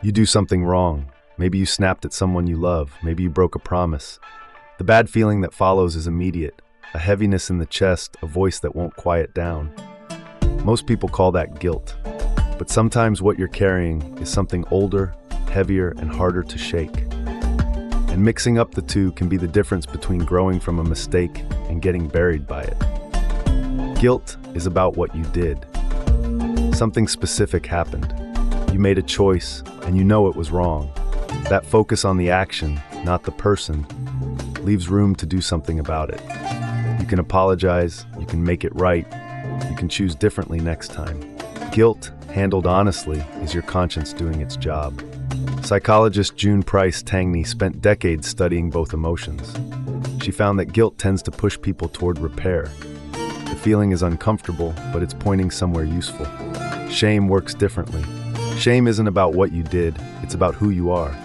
You do something wrong. Maybe you snapped at someone you love. Maybe you broke a promise. The bad feeling that follows is immediate. A heaviness in the chest, a voice that won't quiet down. Most people call that guilt. But sometimes what you're carrying is something older, heavier, and harder to shake. And mixing up the two can be the difference between growing from a mistake and getting buried by it. Guilt is about what you did. Something specific happened. You made a choice, and you know it was wrong. That focus on the action, not the person, leaves room to do something about it. You can apologize, you can make it right, you can choose differently next time. Guilt, handled honestly, is your conscience doing its job. Psychologist June Price Tangney spent decades studying both emotions. She found that guilt tends to push people toward repair. The feeling is uncomfortable, but it's pointing somewhere useful. Shame works differently. Shame isn't about what you did, it's about who you are.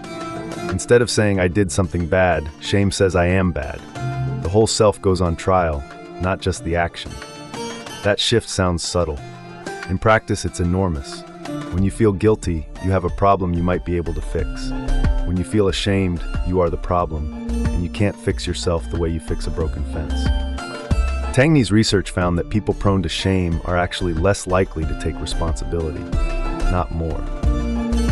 Instead of saying I did something bad, shame says I am bad. The whole self goes on trial, not just the action. That shift sounds subtle. In practice, it's enormous. When you feel guilty, you have a problem you might be able to fix. When you feel ashamed, you are the problem, and you can't fix yourself the way you fix a broken fence. Tangney's research found that people prone to shame are actually less likely to take responsibility, not more.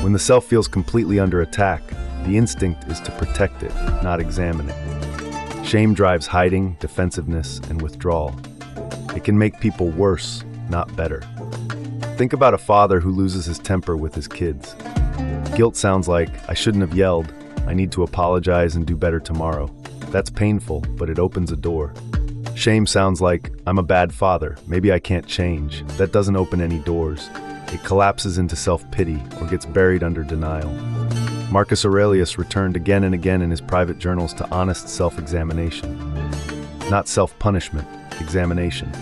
When the self feels completely under attack, the instinct is to protect it, not examine it. Shame drives hiding, defensiveness, and withdrawal. It can make people worse, not better. Think about a father who loses his temper with his kids. Guilt sounds like, I shouldn't have yelled, I need to apologize and do better tomorrow. That's painful, but it opens a door. Shame sounds like, I'm a bad father, maybe I can't change. That doesn't open any doors. It collapses into self-pity or gets buried under denial. Marcus Aurelius returned again and again in his private journals to honest self-examination. Not self-punishment, examination.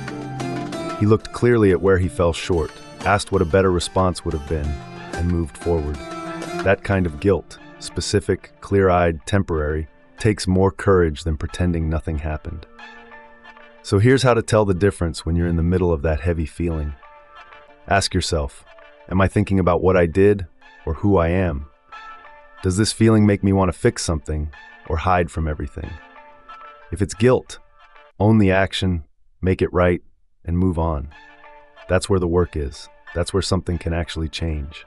He looked clearly at where he fell short, asked what a better response would have been, and moved forward. That kind of guilt, specific, clear-eyed, temporary, takes more courage than pretending nothing happened. So here's how to tell the difference when you're in the middle of that heavy feeling. Ask yourself, am I thinking about what I did or who I am? Does this feeling make me want to fix something or hide from everything? If it's guilt, own the action, make it right, and move on. That's where the work is. That's where something can actually change.